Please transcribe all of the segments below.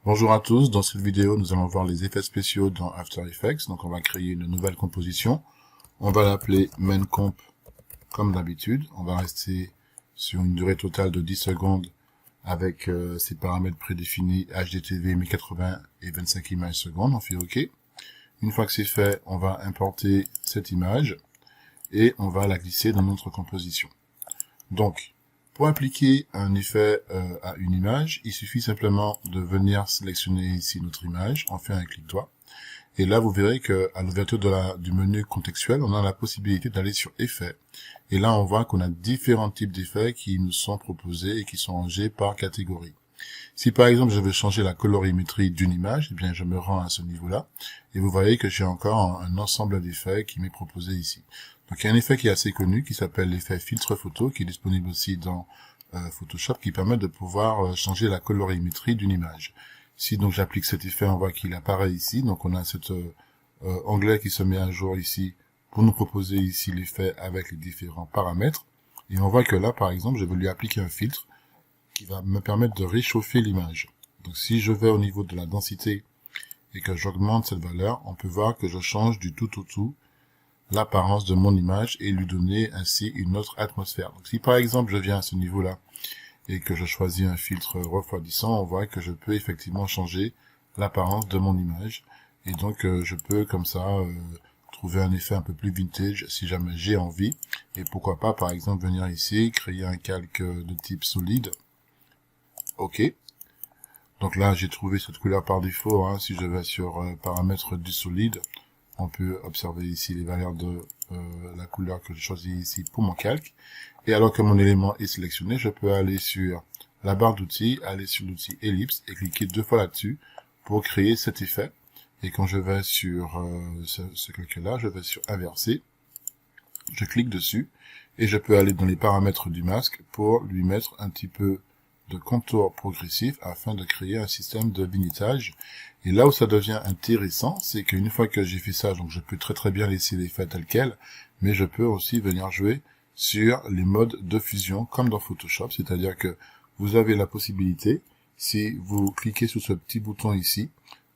Bonjour à tous, dans cette vidéo nous allons voir les effets spéciaux dans After Effects. Donc on va créer une nouvelle composition, on va l'appeler mainComp comme d'habitude, on va rester sur une durée totale de 10 secondes avec ses paramètres prédéfinis HDTV 1080 et 25 images secondes, on fait OK. Une fois que c'est fait, on va importer cette image et on va la glisser dans notre composition. Donc, pour appliquer un effet à une image, il suffit simplement de venir sélectionner ici notre image, on fait un clic droit, et là vous verrez que à l'ouverture du menu contextuel, on a la possibilité d'aller sur Effets, et là on voit qu'on a différents types d'effets qui nous sont proposés et qui sont rangés par catégorie. Si par exemple je veux changer la colorimétrie d'une image, eh bien je me rends à ce niveau-là, et vous voyez que j'ai encore un ensemble d'effets qui m'est proposé ici. Donc il y a un effet qui est assez connu, qui s'appelle l'effet filtre photo, qui est disponible aussi dans Photoshop, qui permet de pouvoir changer la colorimétrie d'une image. Si donc j'applique cet effet, on voit qu'il apparaît ici, donc on a cet onglet qui se met à jour ici, pour nous proposer ici l'effet avec les différents paramètres, et on voit que là par exemple je vais lui appliquer un filtre, qui va me permettre de réchauffer l'image. Donc si je vais au niveau de la densité et que j'augmente cette valeur, on peut voir que je change du tout au tout l'apparence de mon image et lui donner ainsi une autre atmosphère. Donc si par exemple je viens à ce niveau-là et que je choisis un filtre refroidissant, on voit que je peux effectivement changer l'apparence de mon image. Et donc je peux comme ça trouver un effet un peu plus vintage si jamais j'ai envie. Et pourquoi pas par exemple venir ici, créer un calque de type solide. OK. Donc là, j'ai trouvé cette couleur par défaut. Hein. Si je vais sur paramètres du solide, on peut observer ici les valeurs de la couleur que j'ai choisie ici pour mon calque. Et alors que mon élément est sélectionné, je peux aller sur la barre d'outils, aller sur l'outil ellipse et cliquer 2 fois là-dessus pour créer cet effet. Et quand je vais sur ce calque-là, je vais sur inverser, je clique dessus et je peux aller dans les paramètres du masque pour lui mettre un petit peu de contour progressif afin de créer un système de vignettage. Et là où ça devient intéressant, c'est qu'une fois que j'ai fait ça, donc je peux très bien laisser l'effet tel quel, mais je peux aussi venir jouer sur les modes de fusion comme dans Photoshop, c'est-à-dire que vous avez la possibilité, si vous cliquez sur ce petit bouton ici,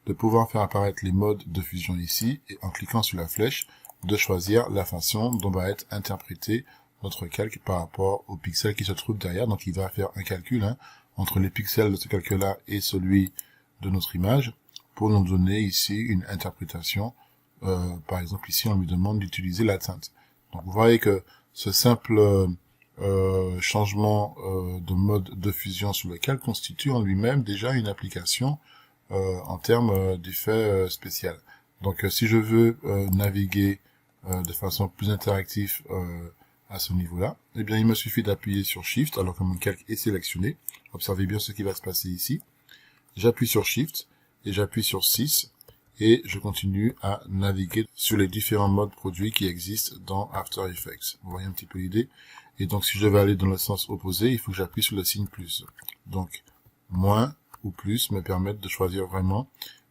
de pouvoir faire apparaître les modes de fusion ici, et en cliquant sur la flèche, de choisir la façon dont va être interprété notre calque par rapport aux pixels qui se trouvent derrière. Donc il va faire un calcul entre les pixels de ce calque-là et celui de notre image pour nous donner ici une interprétation. Par exemple ici on lui demande d'utiliser la teinte. Donc vous voyez que ce simple changement de mode de fusion sur le calque constitue en lui-même déjà une application en termes d'effet spécial. Donc si je veux naviguer de façon plus interactive à ce niveau-là, eh bien il me suffit d'appuyer sur Shift alors que mon calque est sélectionné. Observez bien ce qui va se passer ici. J'appuie sur Shift et j'appuie sur 6 et je continue à naviguer sur les différents modes produits qui existent dans After Effects. Vous voyez un petit peu l'idée. Et donc si je veux aller dans le sens opposé, il faut que j'appuie sur le signe plus. Donc moins ou plus me permettent de choisir vraiment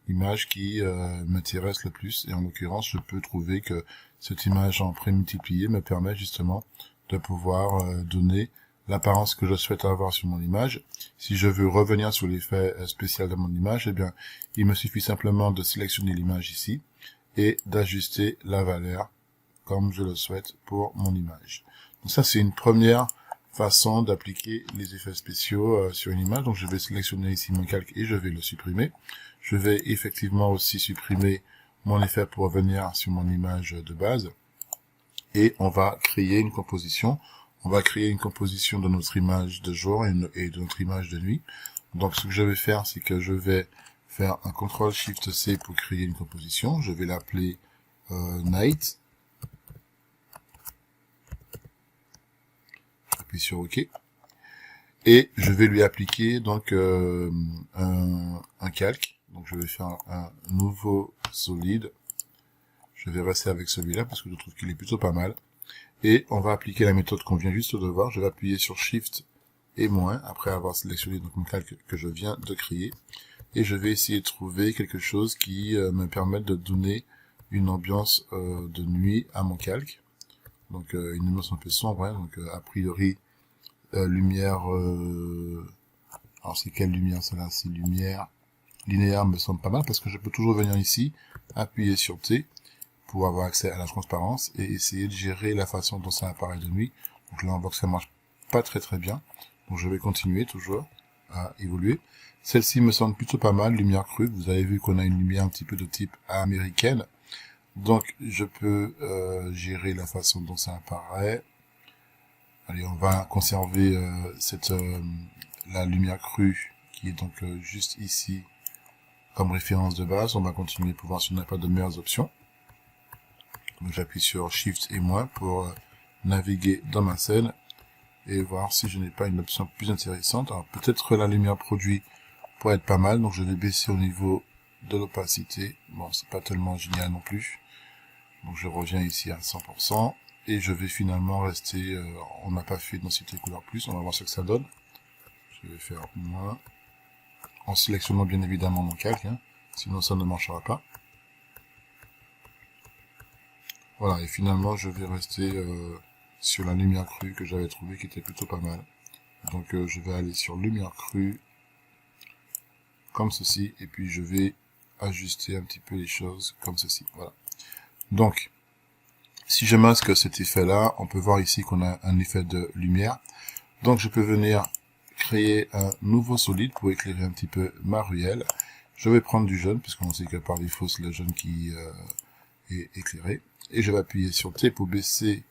l'image qui m'intéresse le plus, et en l'occurrence je peux trouver que cette image en prémultiplié me permet justement de pouvoir donner l'apparence que je souhaite avoir sur mon image. Si je veux revenir sur l'effet spécial de mon image, eh bien il me suffit simplement de sélectionner l'image ici et d'ajuster la valeur comme je le souhaite pour mon image. Donc ça c'est une première façon d'appliquer les effets spéciaux sur une image. Donc je vais sélectionner ici mon calque et je vais le supprimer. Je vais effectivement aussi supprimer mon effet pour revenir sur mon image de base. Et on va créer une composition. On va créer une composition de notre image de jour et de notre image de nuit. Donc ce que je vais faire, c'est que je vais faire un CTRL-SHIFT-C pour créer une composition. Je vais l'appeler Night. J'appuie sur OK. Et je vais lui appliquer donc un calque. Donc je vais faire un nouveau solide. Je vais rester avec celui-là parce que je trouve qu'il est plutôt pas mal. Et on va appliquer la méthode qu'on vient juste de voir. Je vais appuyer sur Shift et moins après avoir sélectionné donc mon calque que je viens de créer. Et je vais essayer de trouver quelque chose qui me permette de donner une ambiance de nuit à mon calque. Donc une ambiance un peu sombre. Hein, donc a priori lumière. Alors c'est quelle lumière celle-là? C'est lumière linéaire me semble pas mal parce que je peux toujours venir ici, appuyer sur T pour avoir accès à la transparence et essayer de gérer la façon dont ça apparaît de nuit. Donc là, on voit que ça marche pas très bien. Donc je vais continuer toujours à évoluer. Celle-ci me semble plutôt pas mal, lumière crue. Vous avez vu qu'on a une lumière un petit peu de type américaine. Donc je peux gérer la façon dont ça apparaît. Allez, on va conserver la lumière crue qui est donc juste ici comme référence de base. On va continuer pour voir si on n'a pas de meilleures options. Donc j'appuie sur Shift et moins pour naviguer dans ma scène et voir si je n'ai pas une option plus intéressante. Alors peut-être la lumière produit pourrait être pas mal, donc je vais baisser au niveau de l'opacité. Bon, c'est pas tellement génial non plus. Donc je reviens ici à 100% et je vais finalement rester, on n'a pas fait densité couleur plus, on va voir ce que ça donne. Je vais faire moins, en sélectionnant bien évidemment mon calque, hein, sinon ça ne marchera pas. Voilà, et finalement je vais rester sur la lumière crue que j'avais trouvé qui était plutôt pas mal. Donc je vais aller sur lumière crue, comme ceci, et puis je vais ajuster un petit peu les choses comme ceci. Voilà. Donc, si je masque cet effet-là, on peut voir ici qu'on a un effet de lumière. Donc je peux venir créer un nouveau solide pour éclairer un petit peu ma ruelle. Je vais prendre du jaune, puisqu'on sait que par défaut c'est le jaune qui est éclairé. Et je vais appuyer sur T pour baisser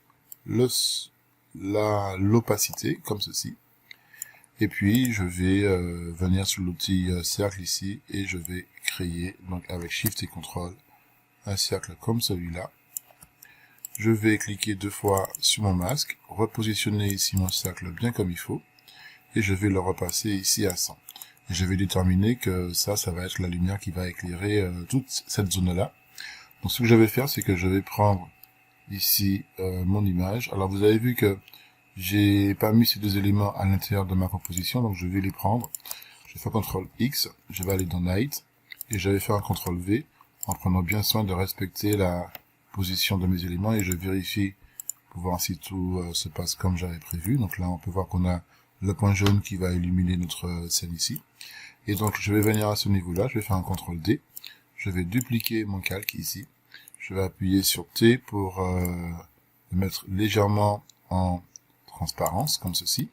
l'opacité, comme ceci. Et puis je vais venir sur l'outil cercle ici, et je vais créer, donc avec Shift et CTRL, un cercle comme celui-là. Je vais cliquer 2 fois sur mon masque, repositionner ici mon cercle bien comme il faut, et je vais le repasser ici à 100. Et je vais déterminer que ça va être la lumière qui va éclairer toute cette zone-là. Donc ce que je vais faire, c'est que je vais prendre ici mon image. Alors vous avez vu que j'ai pas mis ces deux éléments à l'intérieur de ma composition, donc je vais les prendre. Je vais faire CTRL X, je vais aller dans Light, et je vais faire un CTRL V, en prenant bien soin de respecter la position de mes éléments, et je vérifie pour voir si tout se passe comme j'avais prévu. Donc là, on peut voir qu'on a le point jaune qui va illuminer notre scène ici. Et donc, je vais venir à ce niveau-là, je vais faire un CTRL D, je vais dupliquer mon calque ici, je vais appuyer sur T pour le mettre légèrement en transparence, comme ceci.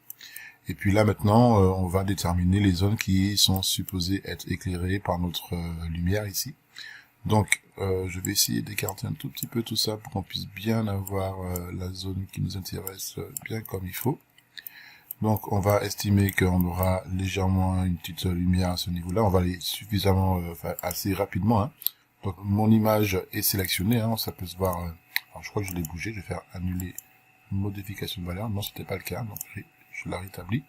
Et puis là, maintenant, on va déterminer les zones qui sont supposées être éclairées par notre lumière ici. Donc, je vais essayer d'écarter un tout petit peu tout ça pour qu'on puisse bien avoir la zone qui nous intéresse bien comme il faut. Donc, on va estimer qu'on aura légèrement une petite lumière à ce niveau-là. On va aller suffisamment, assez rapidement. Hein. Donc, mon image est sélectionnée. Hein, ça peut se voir. Alors, je crois que je l'ai bougé. Je vais faire annuler modification de valeur. Non, c'était pas le cas. Donc, je la rétablis.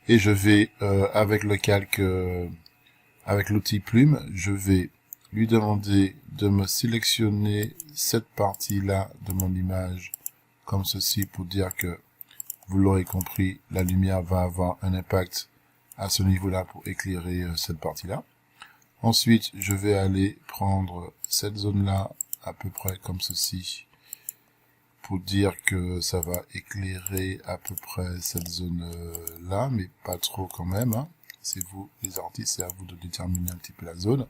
Et je vais, avec le calque, avec l'outil plume, je vais lui demander de me sélectionner cette partie-là de mon image comme ceci pour dire que, vous l'aurez compris, la lumière va avoir un impact à ce niveau-là pour éclairer cette partie-là. Ensuite, je vais aller prendre cette zone-là à peu près comme ceci pour dire que ça va éclairer à peu près cette zone-là, mais pas trop quand même. Hein. C'est vous, les artistes, c'est à vous de déterminer un petit peu la zone.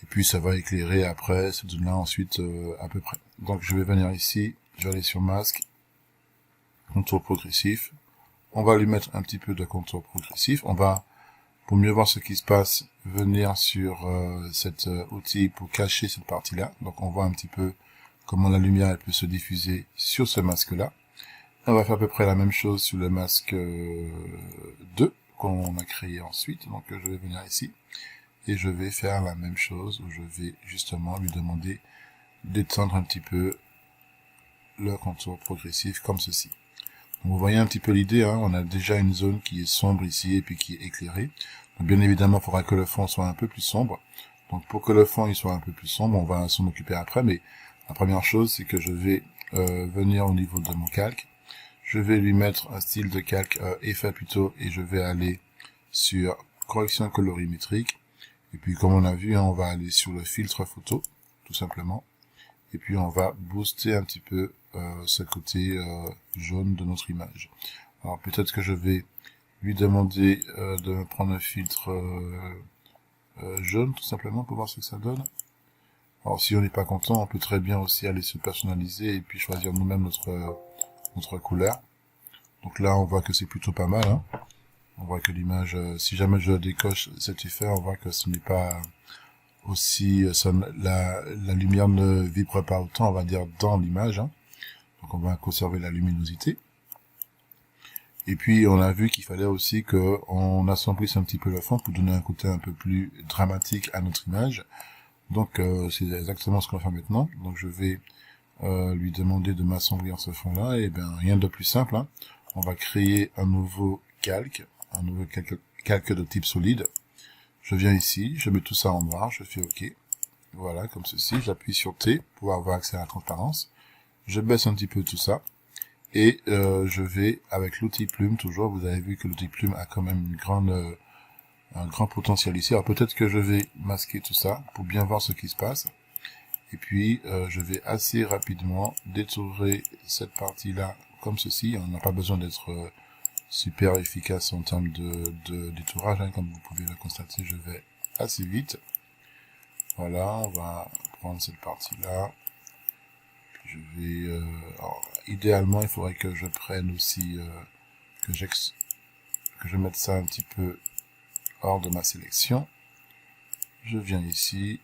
Et puis ça va éclairer après cette zone-là ensuite à peu près. Donc je vais venir ici, je vais aller sur masque, contour progressif. On va lui mettre un petit peu de contour progressif. On va, pour mieux voir ce qui se passe, venir sur cet outil pour cacher cette partie-là. Donc on voit un petit peu comment la lumière elle peut se diffuser sur ce masque-là. On va faire à peu près la même chose sur le masque 2 qu'on a créé ensuite. Donc je vais venir ici. Et je vais faire la même chose où je vais justement lui demander d'étendre un petit peu le contour progressif comme ceci. Donc vous voyez un petit peu l'idée, hein, on a déjà une zone qui est sombre ici et puis qui est éclairée. Donc bien évidemment, il faudra que le fond soit un peu plus sombre. Donc pour que le fond il soit un peu plus sombre, on va s'en occuper après, mais la première chose c'est que je vais venir au niveau de mon calque. Je vais lui mettre un style de calque effet plutôt et je vais aller sur correction colorimétrique. Et puis comme on a vu, hein, on va aller sur le filtre photo, tout simplement. Et puis on va booster un petit peu ce côté jaune de notre image. Alors peut-être que je vais lui demander de me prendre un filtre jaune, tout simplement, pour voir ce que ça donne. Alors, si on n'est pas content, on peut très bien aussi aller se personnaliser et puis choisir nous-mêmes notre couleur. Donc là, on voit que c'est plutôt pas mal, hein. On voit que l'image, si jamais je décoche cet effet, on voit que ce n'est pas aussi, la lumière ne vibre pas autant, on va dire, dans l'image, hein. Donc on va conserver la luminosité. Et puis on a vu qu'il fallait aussi qu'on assombrisse un petit peu le fond pour donner un côté un peu plus dramatique à notre image. Donc c'est exactement ce qu'on va faire maintenant. Donc je vais lui demander de m'assombrir ce fond-là. Et bien rien de plus simple, hein. On va créer un nouveau calque de type solide. Je viens ici, je mets tout ça en noir, je fais OK. Voilà, comme ceci. J'appuie sur T pour avoir accès à la transparence. Je baisse un petit peu tout ça. Et je vais, avec l'outil plume, toujours, vous avez vu que l'outil plume a quand même un grand potentiel ici. Alors peut-être que je vais masquer tout ça pour bien voir ce qui se passe. Et puis, je vais assez rapidement détourer cette partie-là comme ceci. On n'a pas besoin d'être super efficace en termes de détourage, hein. Comme vous pouvez le constater, je vais assez vite. Voilà, on va prendre cette partie-là. Je vais... alors, idéalement, il faudrait que je prenne aussi... que je mette ça un petit peu hors de ma sélection. Je viens ici.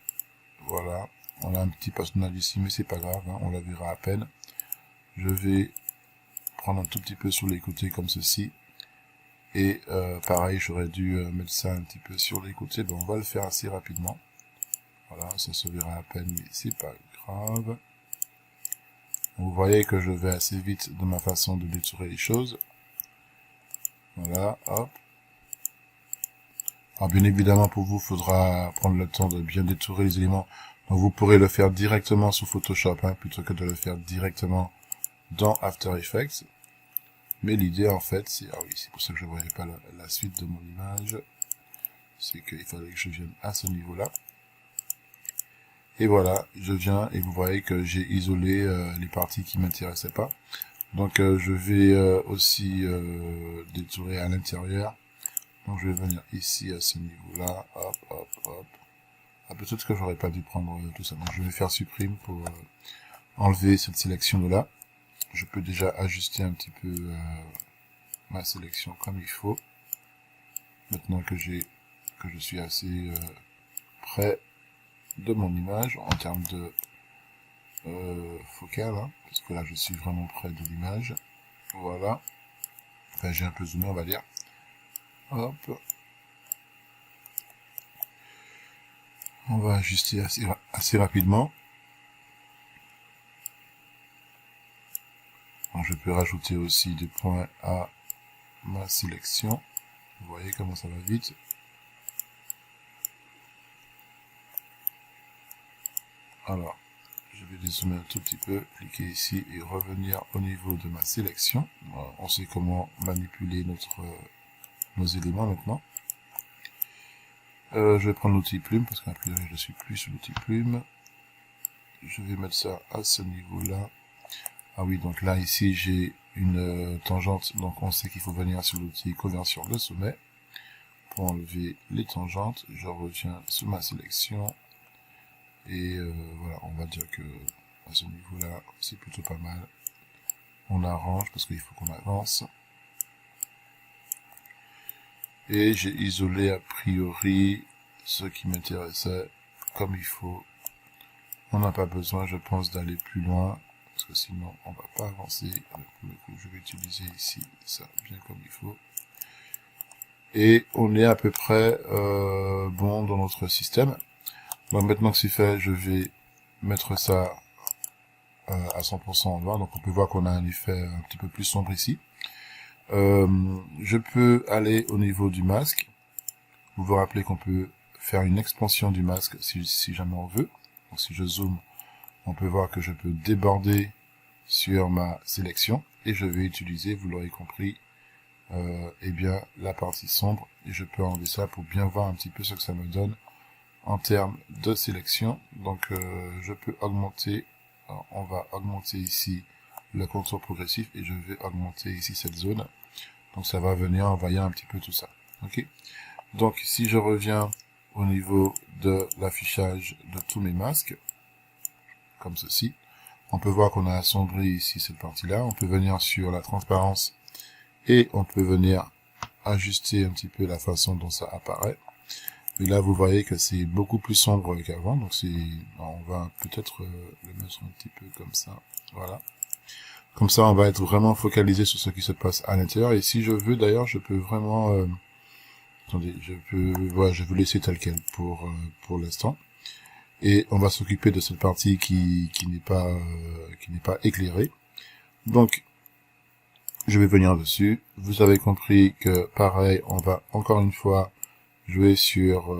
Voilà. On a un petit personnage ici, mais c'est pas grave, hein, on la verra à peine. Je vais prendre un tout petit peu sur les côtés comme ceci. Et pareil, j'aurais dû mettre ça un petit peu sur les côtés. Ben, on va le faire assez rapidement. Voilà, ça se verra à peine, mais c'est pas grave. Vous voyez que je vais assez vite dans ma façon de détourer les choses. Voilà, hop. Alors bien évidemment, pour vous, il faudra prendre le temps de bien détourer les éléments. Donc vous pourrez le faire directement sous Photoshop, hein, plutôt que de le faire directement dans After Effects. Mais l'idée, en fait, c'est... Ah oui, c'est pour ça que je ne voyais pas la suite de mon image. C'est qu'il fallait que je vienne à ce niveau-là. Et voilà, je viens et vous voyez que j'ai isolé les parties qui m'intéressaient pas. Donc je vais aussi détourer à l'intérieur. Donc je vais venir ici à ce niveau-là. Hop, hop, hop. Ah, peut-être que j'aurais pas dû prendre tout ça. Donc je vais faire supprime pour enlever cette sélection de là. Je peux déjà ajuster un petit peu ma sélection comme il faut. Maintenant que je suis assez près de mon image en termes de focal, hein, parce que là je suis vraiment près de l'image. Voilà. Enfin, j'ai un peu zoomé, on va dire. Hop. On va ajuster assez rapidement. Donc, je peux rajouter aussi des points à ma sélection. Vous voyez comment ça va vite. Alors, je vais dézoomer un tout petit peu, cliquer ici et revenir au niveau de ma sélection. Voilà, on sait comment manipuler nos éléments maintenant. Je vais prendre l'outil plume, parce qu'à priori je suis plus sur l'outil plume. Je vais mettre ça à ce niveau-là. Ah oui, donc là, ici, j'ai une tangente, donc on sait qu'il faut venir sur l'outil conversion de sommet. Pour enlever les tangentes, je reviens sur ma sélection. Et voilà, on va dire que à ce niveau-là, c'est plutôt pas mal. On arrange, parce qu'il faut qu'on avance. Et j'ai isolé a priori ce qui m'intéressait comme il faut. On n'a pas besoin, je pense, d'aller plus loin, parce que sinon on va pas avancer. Pour le coup, je vais utiliser ici ça bien comme il faut. Et on est à peu près bon dans notre système. Donc maintenant que c'est fait, je vais mettre ça à 100% en noir. Donc on peut voir qu'on a un effet un petit peu plus sombre ici. Je peux aller au niveau du masque. Vous vous rappelez qu'on peut faire une expansion du masque si jamais on veut. Donc si je zoome, on peut voir que je peux déborder sur ma sélection. Et je vais utiliser, vous l'aurez compris, eh bien la partie sombre. Et je peux enlever ça pour bien voir un petit peu ce que ça me donne en termes de sélection. Donc je peux augmenter. Alors, on va augmenter ici le contour progressif et je vais augmenter ici cette zone. Donc ça va venir envoyer un petit peu tout ça. Ok. Donc si je reviens au niveau de l'affichage de tous mes masques, comme ceci, on peut voir qu'on a assombri ici cette partie-là. On peut venir sur la transparence et on peut venir ajuster un petit peu la façon dont ça apparaît. Et là, vous voyez que c'est beaucoup plus sombre qu'avant. Donc on va peut-être le mettre un petit peu comme ça. Voilà. Comme ça, on va être vraiment focalisé sur ce qui se passe à l'intérieur. Et si je veux, d'ailleurs, je peux vraiment... attendez, je vais laisser tel quel pour l'instant. Et on va s'occuper de cette partie qui n'est pas éclairée. Donc, je vais venir dessus. Vous avez compris que, pareil, on va encore une fois jouer sur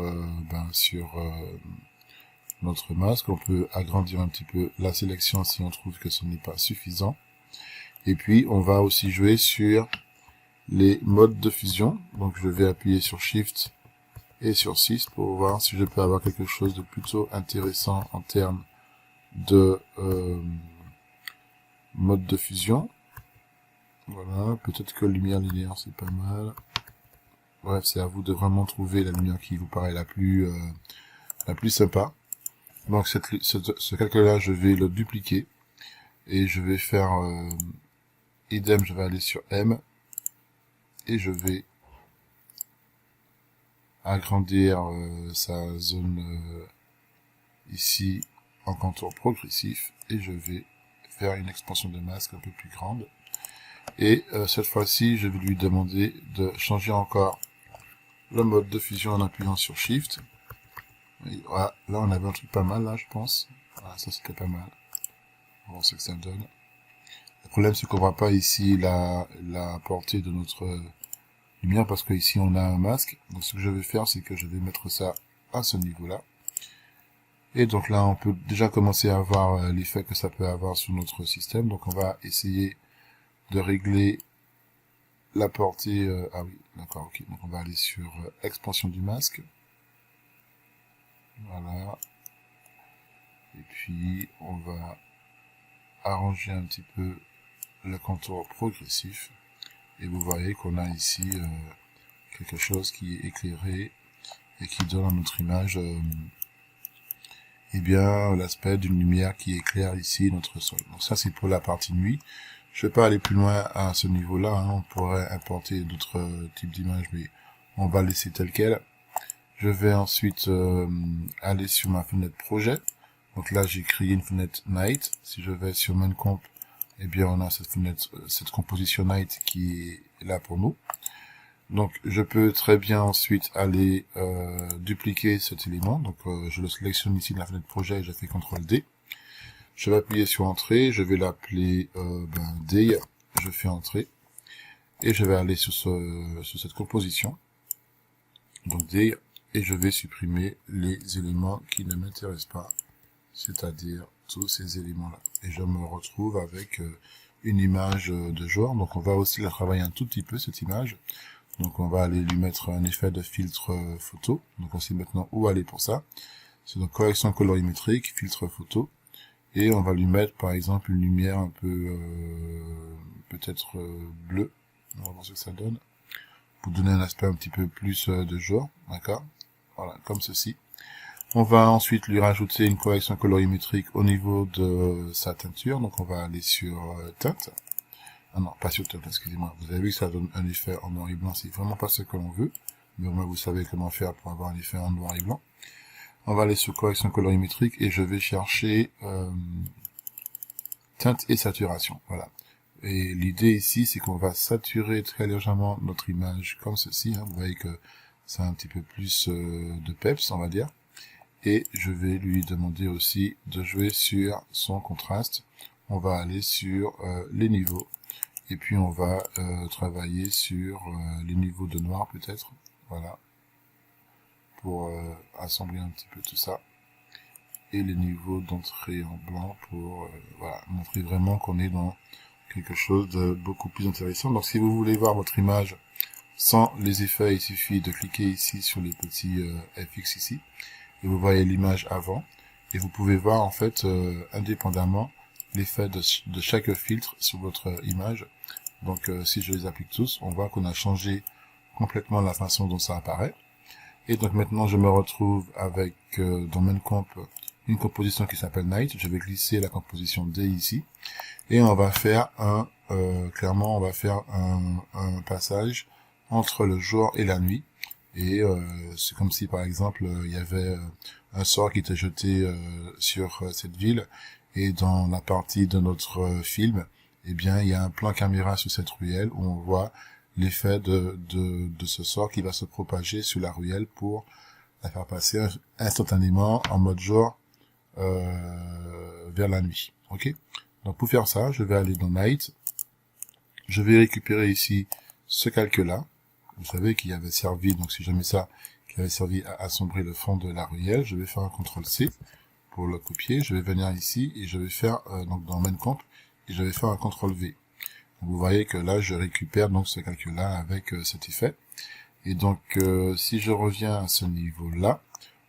notre masque. On peut agrandir un petit peu la sélection si on trouve que ce n'est pas suffisant. Et puis, on va aussi jouer sur les modes de fusion. Donc, je vais appuyer sur Shift et sur 6 pour voir si je peux avoir quelque chose de plutôt intéressant en termes de mode de fusion. Voilà, peut-être que lumière linéaire, c'est pas mal. Bref, c'est à vous de vraiment trouver la lumière qui vous paraît la plus sympa. Donc, ce calcul-là, je vais le dupliquer. Et je vais faire idem, je vais aller sur M. Et je vais agrandir sa zone ici en contour progressif. Et je vais faire une expansion de masque un peu plus grande. Et cette fois-ci, je vais lui demander de changer encore le mode de fusion en appuyant sur Shift. Et voilà, là on avait un truc pas mal, là je pense. Voilà, ça c'était pas mal. On va voir ce que ça donne. Le problème c'est qu'on voit pas ici la portée de notre lumière parce que ici on a un masque. Donc ce que je vais faire, c'est que je vais mettre ça à ce niveau-là. Et donc là on peut déjà commencer à voir l'effet que ça peut avoir sur notre système. Donc on va essayer de régler la portée, ah oui, d'accord, ok, donc on va aller sur expansion du masque, voilà, et puis on va arranger un petit peu le contour progressif, et vous voyez qu'on a ici quelque chose qui est éclairé, et qui donne à notre image, eh bien, l'aspect d'une lumière qui éclaire ici notre sol. Donc ça c'est pour la partie nuit. Je ne vais pas aller plus loin à ce niveau-là, hein. On pourrait importer d'autres types d'images, mais on va laisser tel quel. Je vais ensuite aller sur ma fenêtre projet. Donc là, j'ai créé une fenêtre Night. Si je vais sur Main Comp, eh bien, on a cette fenêtre, cette composition Night qui est là pour nous. Donc, je peux très bien ensuite aller dupliquer cet élément. Donc, je le sélectionne ici de la fenêtre projet et je fais CTRL D. Je vais appuyer sur Entrée, je vais l'appeler Day, je fais Entrée, et je vais aller sur cette composition, donc Day, et je vais supprimer les éléments qui ne m'intéressent pas, c'est-à-dire tous ces éléments-là. Et je me retrouve avec une image de genre, donc on va aussi la travailler un tout petit peu, cette image. Donc on va aller lui mettre un effet de filtre photo, donc on sait maintenant où aller pour ça. C'est donc correction colorimétrique, filtre photo. Et on va lui mettre par exemple une lumière un peu peut-être bleue. On va voir ce que ça donne. Pour donner un aspect un petit peu plus de genre. D'accord. Voilà, comme ceci. On va ensuite lui rajouter une correction colorimétrique au niveau de sa teinture. Donc on va aller sur teinte. Ah non, pas sur teinte, excusez-moi. Vous avez vu que ça donne un effet en noir et blanc. C'est vraiment pas ce que l'on veut. Mais au moins vous savez comment faire pour avoir un effet en noir et blanc. On va aller sur correction colorimétrique et je vais chercher teinte et saturation. Voilà. Et l'idée ici, c'est qu'on va saturer très légèrement notre image comme ceci. Hein. Vous voyez que ça a un petit peu plus de peps, on va dire. Et je vais lui demander aussi de jouer sur son contraste. On va aller sur les niveaux. Et puis on va travailler sur les niveaux de noir peut-être. Voilà. Pour assembler un petit peu tout ça, et les niveaux d'entrée en blanc pour voilà, montrer vraiment qu'on est dans quelque chose de beaucoup plus intéressant. Donc si vous voulez voir votre image sans les effets, il suffit de cliquer ici sur les petits FX ici, et vous voyez l'image avant, et vous pouvez voir en fait indépendamment l'effet de chaque filtre sur votre image. Donc si je les applique tous, on voit qu'on a changé complètement la façon dont ça apparaît. Et donc maintenant je me retrouve avec dans MainComp une composition qui s'appelle Night. Je vais glisser la composition D ici. Et on va faire clairement on va faire un passage entre le jour et la nuit. Et c'est comme si par exemple il y avait un sort qui était jeté sur cette ville, et dans la partie de notre film, eh bien il y a un plan caméra sur cette ruelle où on voit l'effet de ce sort qui va se propager sur la ruelle pour la faire passer instantanément en mode jour vers la nuit. Ok. Donc pour faire ça, je vais aller dans Night, je vais récupérer ici ce calque-là. Vous savez qu'il avait servi, donc si je mets ça, qui avait servi à assombrir le fond de la ruelle, je vais faire un CTRL-C pour le copier, je vais venir ici et je vais faire, donc dans MainComp, et je vais faire un CTRL-V. Vous voyez que là, je récupère donc ce calque-là avec cet effet. Et donc, si je reviens à ce niveau-là,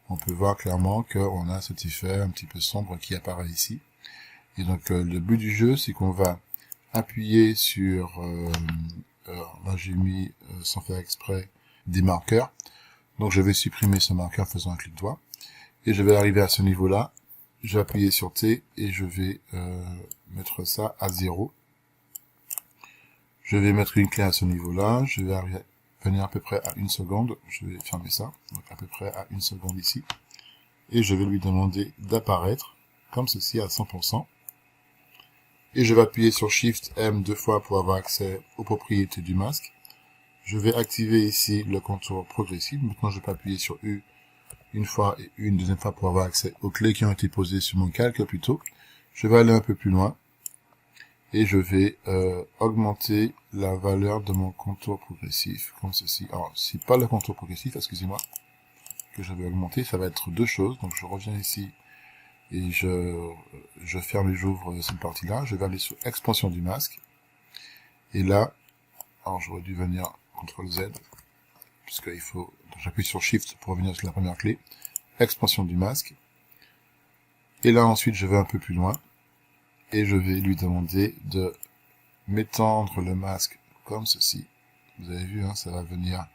on peut voir clairement qu'on a cet effet un petit peu sombre qui apparaît ici. Et donc, le but du jeu, c'est qu'on va appuyer sur... là, j'ai mis, sans faire exprès, des marqueurs. Donc, je vais supprimer ce marqueur en faisant un clic droit. Et je vais arriver à ce niveau-là. Je vais appuyer sur T et je vais mettre ça à 0. Je vais mettre une clé à ce niveau-là. Je vais venir à peu près à 1 seconde. Je vais fermer ça. Donc, à peu près à 1 seconde ici. Et je vais lui demander d'apparaître comme ceci à 100%. Et je vais appuyer sur Shift M 2 fois pour avoir accès aux propriétés du masque. Je vais activer ici le contour progressif. Maintenant, je peux appuyer sur U une fois et une deuxième fois pour avoir accès aux clés qui ont été posées sur mon calque plus tôt. Je vais aller un peu plus loin et je vais augmenter la valeur de mon contour progressif comme ceci. Alors, c'est pas le contour progressif, excusez-moi, que je vais augmenter. Ça va être deux choses. Donc, je reviens ici et je ferme et j'ouvre cette partie-là. Je vais aller sur expansion du masque. Et là, alors j'aurais dû venir CTRL Z, puisqu'il faut, j'appuie sur Shift pour revenir sur la première clé. Expansion du masque. Et là, ensuite, je vais un peu plus loin. Et je vais lui demander de m'étendre le masque comme ceci. Vous avez vu, hein, ça va venir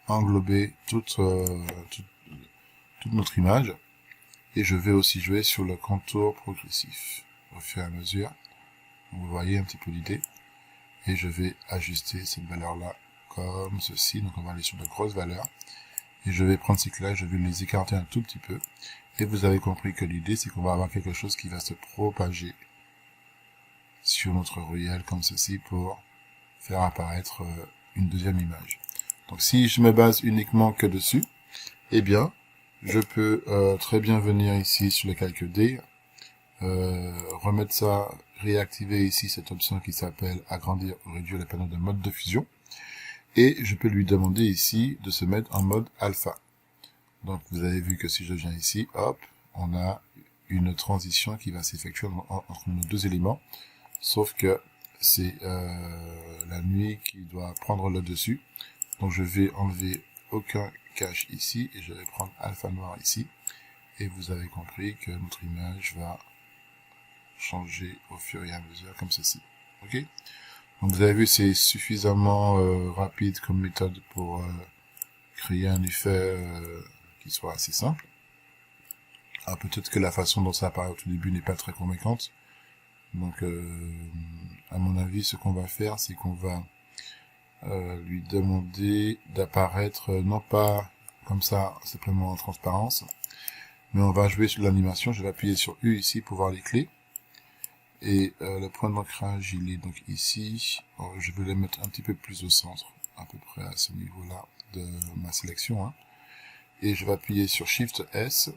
englober toute notre image. Et je vais aussi jouer sur le contour progressif au fur et à mesure. Vous voyez un petit peu l'idée. Et je vais ajuster cette valeur-là comme ceci. Donc on va aller sur de grosses valeurs. Et je vais prendre ces clés-là, je vais les écarter un tout petit peu. Et vous avez compris que l'idée, c'est qu'on va avoir quelque chose qui va se propager sur notre ruelle comme ceci pour faire apparaître une deuxième image. Donc si je me base uniquement que dessus, eh bien, je peux très bien venir ici sur le calque D, remettre ça, réactiver ici cette option qui s'appelle agrandir ou réduire le panneau de mode de fusion, et je peux lui demander ici de se mettre en mode alpha. Donc vous avez vu que si je viens ici, hop, on a une transition qui va s'effectuer entre nos deux éléments, sauf que c'est la nuit qui doit prendre le dessus. Donc je vais enlever aucun cache ici et je vais prendre alpha noir ici, et vous avez compris que notre image va changer au fur et à mesure comme ceci. Ok. Donc vous avez vu, c'est suffisamment rapide comme méthode pour créer un effet qui soit assez simple. Alors peut-être que la façon dont ça apparaît au tout début n'est pas très convaincante. Donc à mon avis, ce qu'on va faire, c'est qu'on va lui demander d'apparaître non pas comme ça simplement en transparence, mais on va jouer sur l'animation. Je vais appuyer sur U ici pour voir les clés. Et le point d'ancrage, il est donc ici. Alors, je vais les mettre un petit peu plus au centre, à peu près à ce niveau-là de ma sélection. Hein. Et je vais appuyer sur Shift S.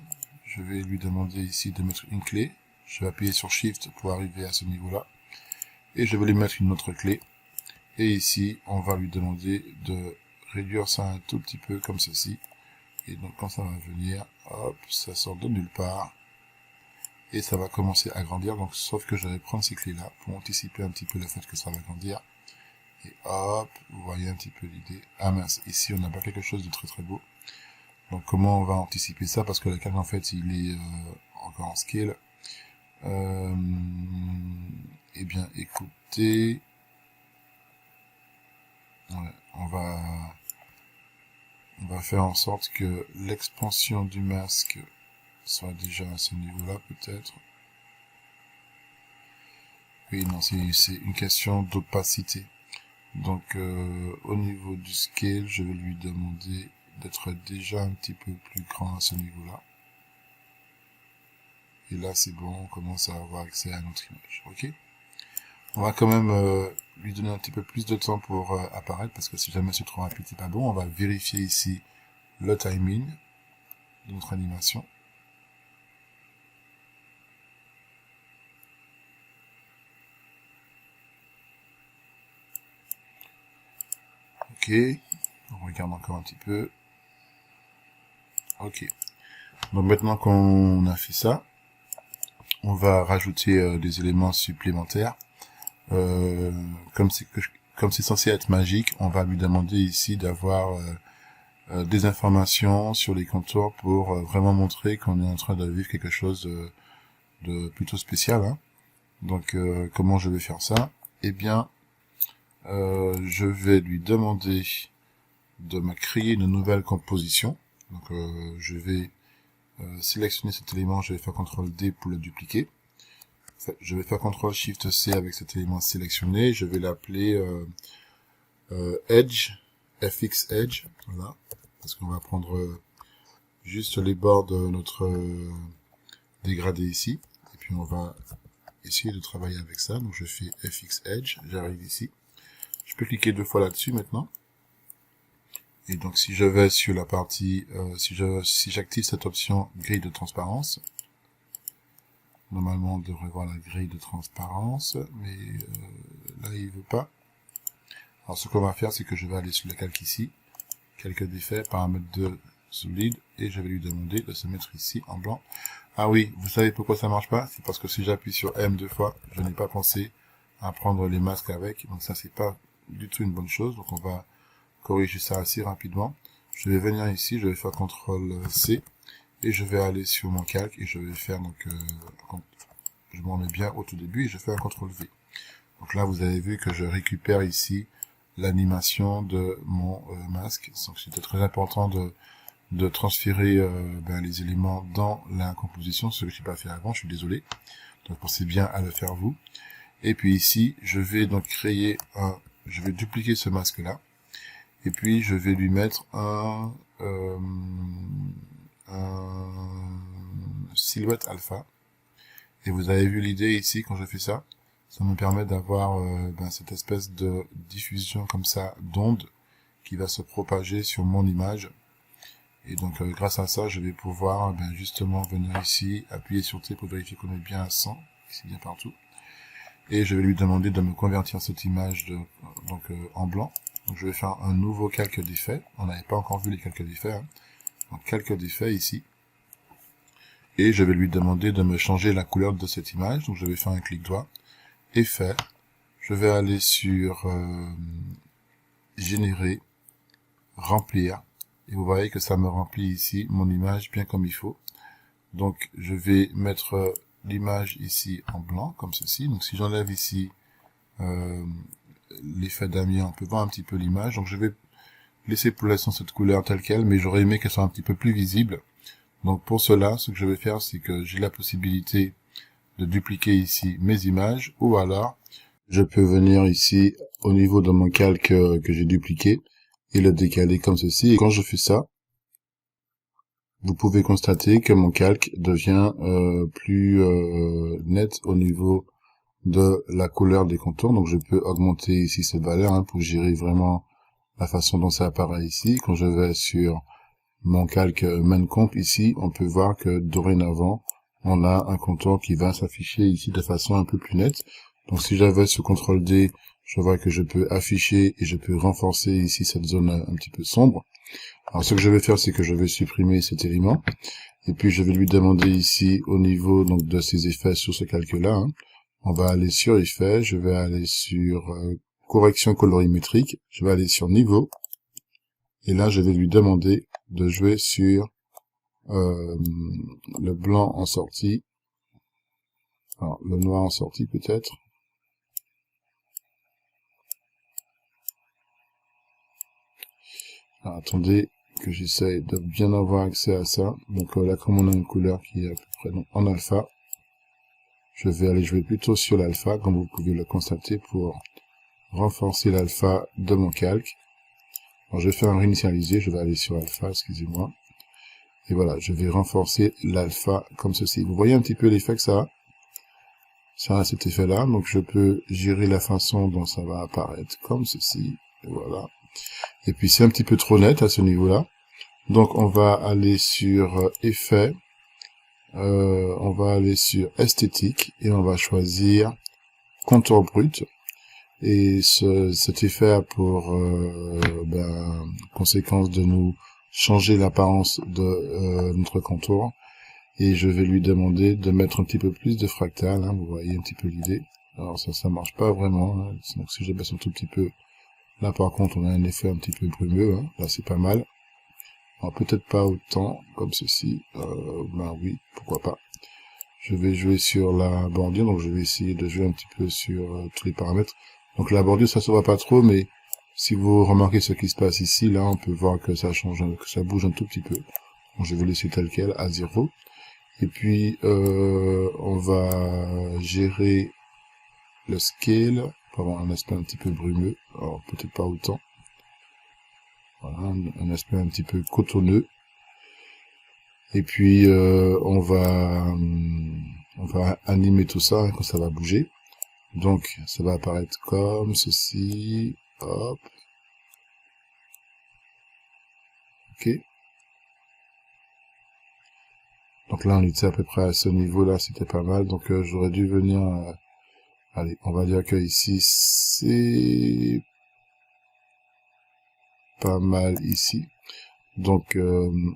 Je vais lui demander ici de mettre une clé. Je vais appuyer sur Shift pour arriver à ce niveau-là. Et je vais lui mettre une autre clé. Et ici, on va lui demander de réduire ça un tout petit peu comme ceci. Et donc quand ça va venir, hop, ça sort de nulle part. Et ça va commencer à grandir, donc sauf que je vais prendre ces clés-là pour anticiper un petit peu le fait que ça va grandir. Et hop, vous voyez un petit peu l'idée. Ah mince, ici on n'a pas quelque chose de très très beau. Donc comment on va anticiper ça? Parce que le calque en fait il est encore en scale. Eh bien écoutez, Ouais, on va faire en sorte que l'expansion du masque soit déjà à ce niveau-là, peut-être. Oui, non, c'est une question d'opacité. Donc, au niveau du scale, je vais lui demander d'être déjà un petit peu plus grand à ce niveau-là. Et là, c'est bon, on commence à avoir accès à notre image. Ok? On va quand même lui donner un petit peu plus de temps pour apparaître, parce que si jamais c'est trop rapide, c'est pas bon. On va vérifier ici le timing de notre animation. Ok, on regarde encore un petit peu. Ok, donc maintenant qu'on a fait ça, on va rajouter des éléments supplémentaires. Comme c'est censé être magique, on va lui demander ici d'avoir des informations sur les contours pour vraiment montrer qu'on est en train de vivre quelque chose de plutôt spécial. Hein. Donc, comment je vais faire ça? Eh bien, je vais lui demander de me créer une nouvelle composition. Donc, je vais sélectionner cet élément, je vais faire CTRL-D pour le dupliquer. Je vais faire CTRL-SHIFT-C avec cet élément sélectionné. Je vais l'appeler Edge, FX Edge, voilà, parce qu'on va prendre juste les bords de notre dégradé ici, et puis on va essayer de travailler avec ça. Donc je fais FX Edge, j'arrive ici. Je peux cliquer 2 fois là-dessus maintenant. Et donc si je vais sur la partie, si j'active cette option grille de transparence, normalement on devrait voir la grille de transparence, mais là il veut pas. Alors ce qu'on va faire, c'est que je vais aller sur le calque ici, calque d'effet, paramètres de solide, et je vais lui demander de se mettre ici en blanc. Ah oui, vous savez pourquoi ça marche pas? C'est parce que si j'appuie sur M 2 fois, je n'ai pas pensé à prendre les masques avec, donc ça c'est pas du tout une bonne chose, donc on va corriger ça assez rapidement. Je vais venir ici, je vais faire CTRL-C, et je vais aller sur mon calque, et je vais faire donc, je m'en mets bien au tout début, et je fais un CTRL-V. Donc là, vous avez vu que je récupère ici l'animation de mon masque. Donc c'était très important de transférer les éléments dans la composition, ce que je n'ai pas fait avant, je suis désolé. Donc pensez bien à le faire vous. Et puis ici, je vais donc créer je vais dupliquer ce masque là. Et puis je vais lui mettre un silhouette alpha. Et vous avez vu l'idée ici quand je fais ça. Ça me permet d'avoir cette espèce de diffusion comme ça d'ondes qui va se propager sur mon image. Et donc grâce à ça, je vais pouvoir justement venir ici, appuyer sur T pour vérifier qu'on est bien à 100, ici bien partout. Et je vais lui demander de me convertir cette image en blanc. Donc je vais faire un nouveau calque d'effet. On n'avait pas encore vu les calques d'effet. Hein. Donc calque d'effet ici. Et je vais lui demander de me changer la couleur de cette image. Donc je vais faire un clic droit. Effet. Je vais aller sur générer, remplir. Et vous voyez que ça me remplit ici mon image bien comme il faut. Donc je vais mettre l'image ici en blanc comme ceci. Donc si j'enlève ici l'effet damier, on peut voir un petit peu l'image. Donc je vais laisser pour l'instant cette couleur telle qu'elle, mais j'aurais aimé qu'elle soit un petit peu plus visible. Donc pour cela, ce que je vais faire, c'est que j'ai la possibilité de dupliquer ici mes images, ou alors je peux venir ici au niveau de mon calque que j'ai dupliqué et le décaler comme ceci. Et quand je fais ça, vous pouvez constater que mon calque devient plus net au niveau de la couleur des contours. Donc je peux augmenter ici cette valeur pour gérer vraiment la façon dont ça apparaît ici. Quand je vais sur mon calque MainComp ici, on peut voir que dorénavant, on a un contour qui va s'afficher ici de façon un peu plus nette. Donc si j'avais ce CTRL-D, je vois que je peux afficher et je peux renforcer ici cette zone un petit peu sombre. Alors ce que je vais faire, c'est que je vais supprimer cet élément. Et puis je vais lui demander ici au niveau donc de ces effets sur ce calque-là. On va aller sur effet, je vais aller sur correction colorimétrique, je vais aller sur niveau. Et là, je vais lui demander de jouer sur le blanc en sortie. Alors, le noir en sortie peut-être. Alors, attendez que j'essaye de bien avoir accès à ça. Donc là, comme on a une couleur qui est à peu près donc, en alpha, je vais aller jouer plutôt sur l'alpha, comme vous pouvez le constater, pour renforcer l'alpha de mon calque. Alors, je vais faire un réinitialiser, je vais aller sur alpha, excusez-moi. Et voilà, je vais renforcer l'alpha comme ceci. Vous voyez un petit peu l'effet que ça a cet effet-là. Donc, je peux gérer la façon dont ça va apparaître comme ceci. Et voilà. Et puis, c'est un petit peu trop net à ce niveau-là. Donc, on va aller sur effet. On va aller sur esthétique et on va choisir contour brut. Et cet effet a pour conséquence de nous changer l'apparence de notre contour. Et je vais lui demander de mettre un petit peu plus de fractal, hein, vous voyez un petit peu l'idée. Alors ça marche pas vraiment, hein. Donc si je baisse un tout petit peu, là par contre on a un effet un petit peu brumeux, hein. Là c'est pas mal. Alors peut-être pas autant, comme ceci, oui, pourquoi pas. Je vais jouer sur la bordure, donc je vais essayer de jouer un petit peu sur tous les paramètres. Donc la bordure ça se voit pas trop, mais si vous remarquez ce qui se passe ici, là on peut voir que ça change, que ça bouge un tout petit peu. Donc je vais laisser tel quel à 0. Et puis, on va gérer le scale pour avoir un aspect un petit peu brumeux. Alors, peut-être pas autant. Voilà, un aspect un petit peu cotonneux. Et puis, on va animer tout ça quand ça va bouger. Donc, ça va apparaître comme ceci. Hop. Ok. Donc là, on était à peu près à ce niveau-là, c'était pas mal. Donc, j'aurais dû venir... allez, on va dire que ici, c'est pas mal ici. Donc,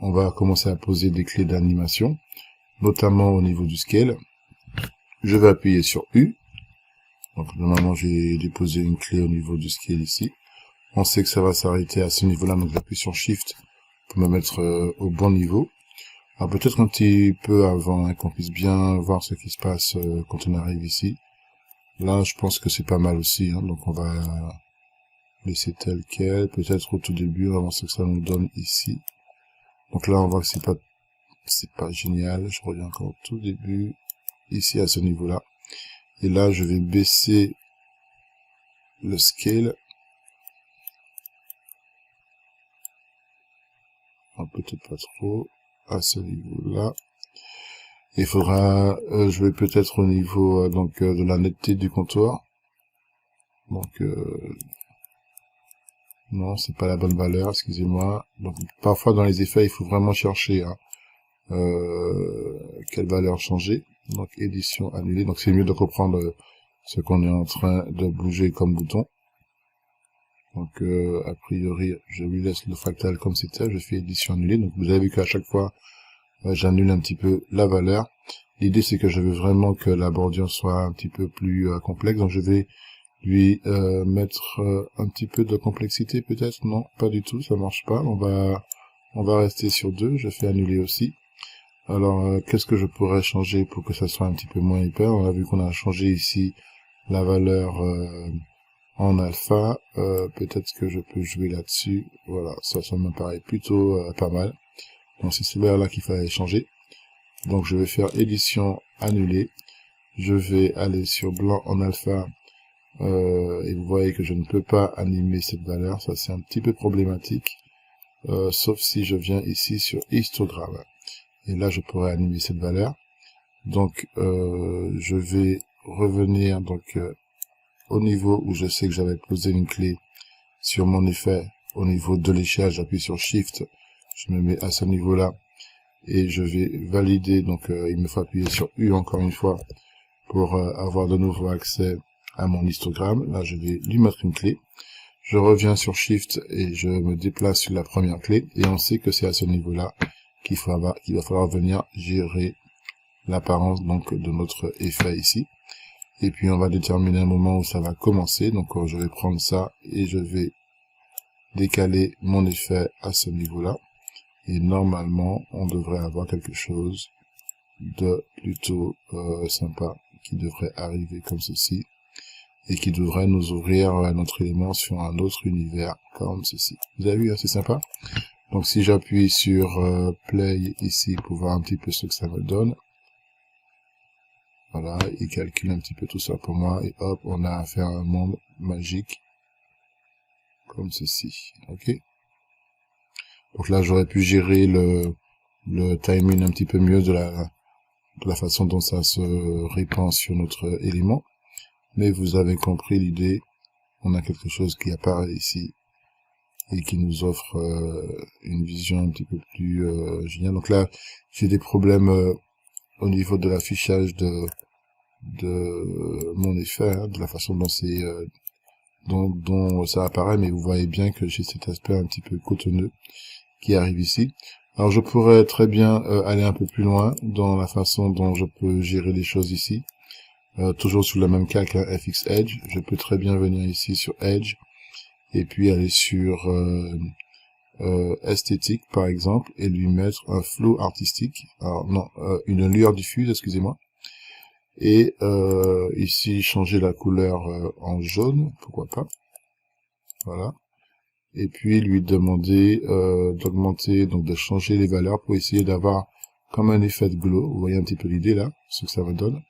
on va commencer à poser des clés d'animation, notamment au niveau du scale. Je vais appuyer sur U. Donc, normalement, j'ai déposé une clé au niveau du scale ici. On sait que ça va s'arrêter à ce niveau-là, donc j'appuie sur Shift pour me mettre au bon niveau. Alors, peut-être un petit peu avant, hein, qu'on puisse bien voir ce qui se passe quand on arrive ici. Là, je pense que c'est pas mal aussi, hein, donc on va laisser tel quel, peut-être au tout début, on va voir ce que ça nous donne ici. Donc là, on voit que c'est pas génial. Je reviens encore au tout début, ici à ce niveau-là. Et là, je vais baisser le scale. Peut-être pas trop, à ce niveau-là. Il faudra jouer peut-être au niveau de la netteté du contour. Donc, non, c'est pas la bonne valeur, excusez-moi. Donc, parfois dans les effets, il faut vraiment chercher hein, quelle valeur changer. Donc, édition annulée. Donc, c'est mieux de comprendre ce qu'on est en train de bouger comme bouton. Donc, a priori, je lui laisse le fractal comme c'était. Je fais édition annulée. Donc, vous avez vu qu'à chaque fois, j'annule un petit peu la valeur. L'idée, c'est que je veux vraiment que la bordure soit un petit peu plus complexe. Donc, je vais lui mettre un petit peu de complexité, peut-être. Non, pas du tout, ça marche pas. On va rester sur 2. Je fais annuler aussi. Alors, qu'est-ce que je pourrais changer pour que ça soit un petit peu moins hyper? On a vu qu'on a changé ici la valeur en alpha. Peut-être que je peux jouer là-dessus. Voilà, ça me paraît plutôt pas mal. Donc, c'est celui-là qu'il fallait changer. Donc, je vais faire édition annulée. Je vais aller sur blanc en alpha. Et vous voyez que je ne peux pas animer cette valeur. Ça, c'est un petit peu problématique. Sauf si je viens ici sur histogramme. Et là, je pourrais animer cette valeur. Donc, je vais revenir donc au niveau où je sais que j'avais posé une clé sur mon effet. Au niveau de l'échelle, j'appuie sur Shift. Je me mets à ce niveau-là. Et je vais valider. Donc, il me faut appuyer sur U encore une fois pour avoir de nouveau accès à mon histogramme. Là, je vais lui mettre une clé. Je reviens sur Shift et je me déplace sur la première clé. Et on sait que c'est à ce niveau-là qu'il va falloir venir gérer l'apparence donc de notre effet ici. Et puis on va déterminer un moment où ça va commencer. Donc je vais prendre ça et je vais décaler mon effet à ce niveau-là. Et normalement, on devrait avoir quelque chose de plutôt sympa qui devrait arriver comme ceci. et qui devrait nous ouvrir notre élément sur un autre univers, comme ceci. Vous avez vu, hein, c'est sympa. Donc si j'appuie sur Play ici pour voir un petit peu ce que ça me donne, voilà, il calcule un petit peu tout ça pour moi, et hop, on a affaire à un monde magique, comme ceci, ok. Donc là, j'aurais pu gérer le timing un petit peu mieux de la façon dont ça se répand sur notre élément, mais vous avez compris l'idée. On a quelque chose qui apparaît ici et qui nous offre une vision un petit peu plus géniale. Donc là, j'ai des problèmes au niveau de l'affichage de mon effet, hein, de la façon dont c'est dont ça apparaît, mais vous voyez bien que j'ai cet aspect un petit peu cotonneux qui arrive ici. Alors je pourrais très bien aller un peu plus loin dans la façon dont je peux gérer les choses ici. Toujours sous la même calque, hein, FX Edge. Je peux très bien venir ici sur Edge et puis aller sur esthétique par exemple et lui mettre un flow artistique. Alors non, une lueur diffuse, excusez-moi. Et ici changer la couleur en jaune, pourquoi pas. Voilà. Et puis lui demander d'augmenter, donc de changer les valeurs pour essayer d'avoir comme un effet de glow. Vous voyez un petit peu l'idée là, ce que ça me donne.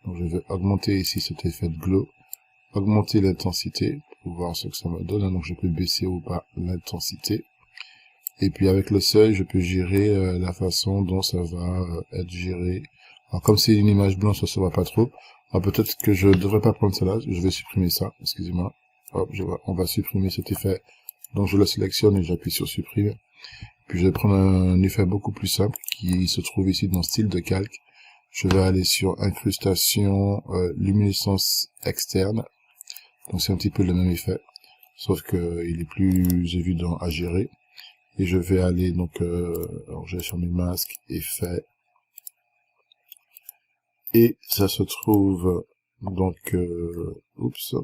Donc je vais augmenter ici cet effet de glow, augmenter l'intensité pour voir ce que ça me donne. Donc je peux baisser ou pas l'intensité. Et puis avec le seuil, je peux gérer la façon dont ça va être géré. Alors comme c'est une image blanche, ça se voit pas trop. Alors peut-être que je devrais pas prendre cela, je vais supprimer ça, excusez-moi. Hop, on va supprimer cet effet. Donc je le sélectionne et j'appuie sur supprimer. Puis je vais prendre un effet beaucoup plus simple qui se trouve ici dans style de calque. Je vais aller sur incrustation, luminescence externe. Donc c'est un petit peu le même effet, sauf que il est plus évident à gérer. Et je vais aller donc, alors je vais sur mes masques, effets. Et ça se trouve donc, oups.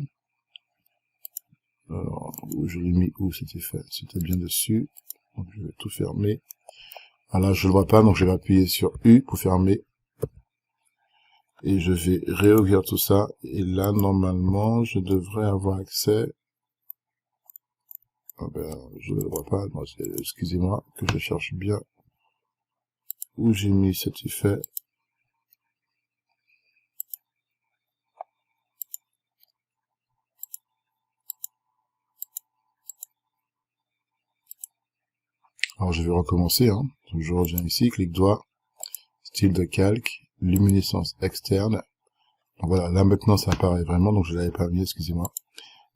Alors, où je l'ai mis où cet effet? C'était bien dessus. Donc je vais tout fermer. Ah là je le vois pas, donc je vais appuyer sur U pour fermer. Et je vais réouvrir tout ça. Et là normalement je devrais avoir accès. Ah ben, je ne le vois pas. Excusez-moi que je cherche bien où j'ai mis cet effet. Alors je vais recommencer, hein. Donc je reviens ici, clic droit, style de calque, luminescence externe. Donc voilà, là maintenant ça apparaît vraiment, donc je l'avais pas mis, excusez-moi.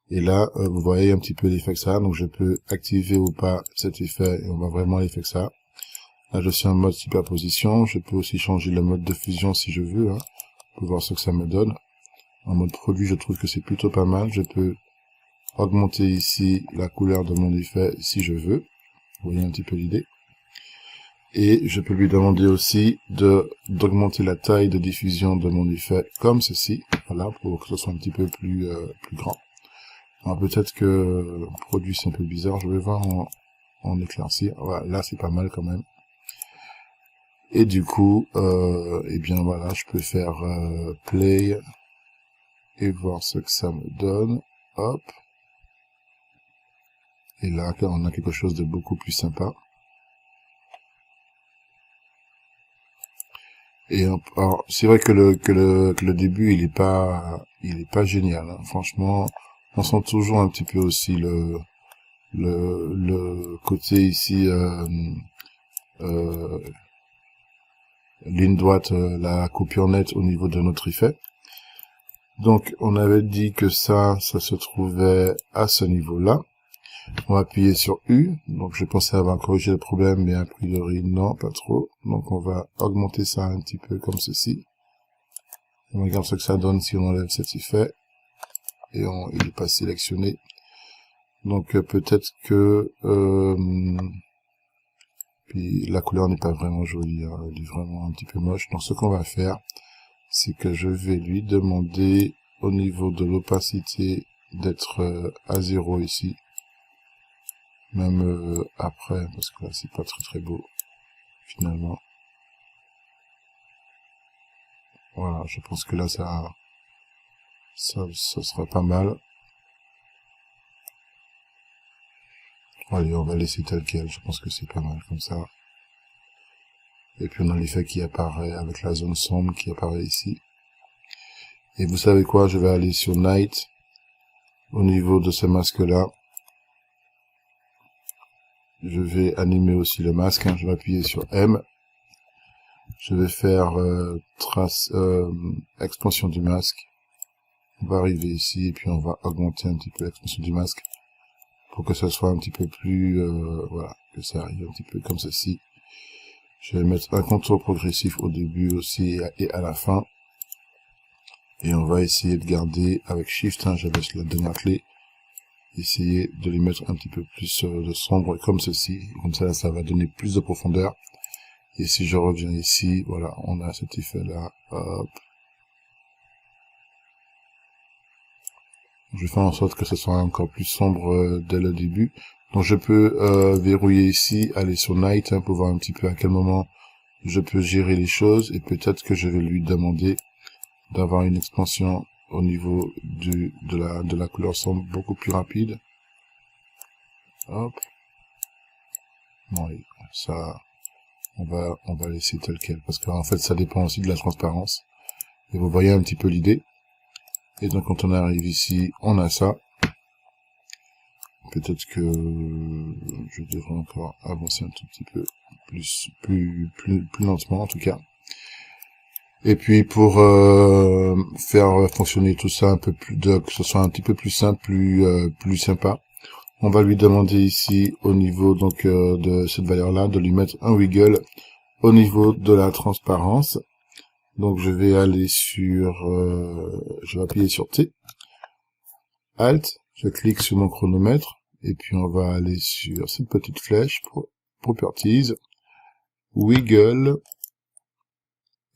Et là, vous voyez un petit peu l'effet que ça a, donc je peux activer ou pas cet effet, et on voit vraiment l'effet que ça a. Là je suis en mode superposition, je peux aussi changer le mode de fusion si je veux, hein, pour voir ce que ça me donne. En mode produit, je trouve que c'est plutôt pas mal, je peux augmenter ici la couleur de mon effet si je veux. Vous voyez un petit peu l'idée. Et je peux lui demander aussi d'augmenter la taille de diffusion de mon effet comme ceci, voilà, pour que ce soit un petit peu plus grand. Alors peut-être que le produit c'est un peu bizarre, je vais voir en éclaircir. Voilà, là c'est pas mal quand même. Et du coup, eh bien voilà, je peux faire play et voir ce que ça me donne. Hop. Et là, on a quelque chose de beaucoup plus sympa. Et alors, c'est vrai que le début, il est pas génial, hein. Franchement, on sent toujours un petit peu aussi le côté ici, ligne droite, la coupure nette au niveau de notre effet. Donc, on avait dit que ça se trouvait à ce niveau-là. On va appuyer sur U, donc je pensais avoir corrigé le problème, mais a priori non, pas trop. Donc on va augmenter ça un petit peu comme ceci. On regarde ce que ça donne si on enlève cet effet. Et il n'est pas sélectionné. Donc peut-être que puis la couleur n'est pas vraiment jolie, hein, elle est vraiment un petit peu moche. Donc ce qu'on va faire, c'est que je vais lui demander au niveau de l'opacité d'être à 0 ici. Même après, parce que là c'est pas très beau finalement. Voilà, je pense que là ça Ça sera pas mal. Allez, on va laisser tel quel, je pense que c'est pas mal comme ça. Et puis on a l'effet qui apparaît avec la zone sombre qui apparaît ici. Et vous savez quoi, je vais aller sur Night, au niveau de ce masque-là. Je vais animer aussi le masque, je vais appuyer sur M. Je vais faire expansion du masque. On va arriver ici et puis on va augmenter un petit peu l'expansion du masque pour que ça soit un petit peu plus, voilà, que ça arrive un petit peu comme ceci. Je vais mettre un contour progressif au début aussi et à la fin. Et on va essayer de garder avec Shift, je laisse la dernière clé, essayer de les mettre un petit peu plus de sombre comme ceci. Comme ça, ça va donner plus de profondeur. Et si je reviens ici, voilà, on a cet effet-là. Hop. Je vais faire en sorte que ce soit encore plus sombre dès le début. Donc je peux verrouiller ici, aller sur Night pour voir un petit peu à quel moment je peux gérer les choses. Et peut-être que je vais lui demander d'avoir une expansion au niveau de la couleur sombre beaucoup plus rapide. Hop. Oui, ça, on va laisser tel quel. Parce qu'en fait, ça dépend aussi de la transparence. Et vous voyez un petit peu l'idée. Et donc quand on arrive ici, on a ça. Peut-être que je devrais encore avancer un tout petit peu plus lentement en tout cas. Et puis pour faire fonctionner tout ça un peu plus, que ce soit un petit peu plus simple, plus sympa, on va lui demander ici au niveau donc de cette valeur-là de lui mettre un wiggle au niveau de la transparence. Donc je vais aller sur, je vais appuyer sur T, Alt, je clique sur mon chronomètre, et puis on va aller sur cette petite flèche, Properties, Wiggle,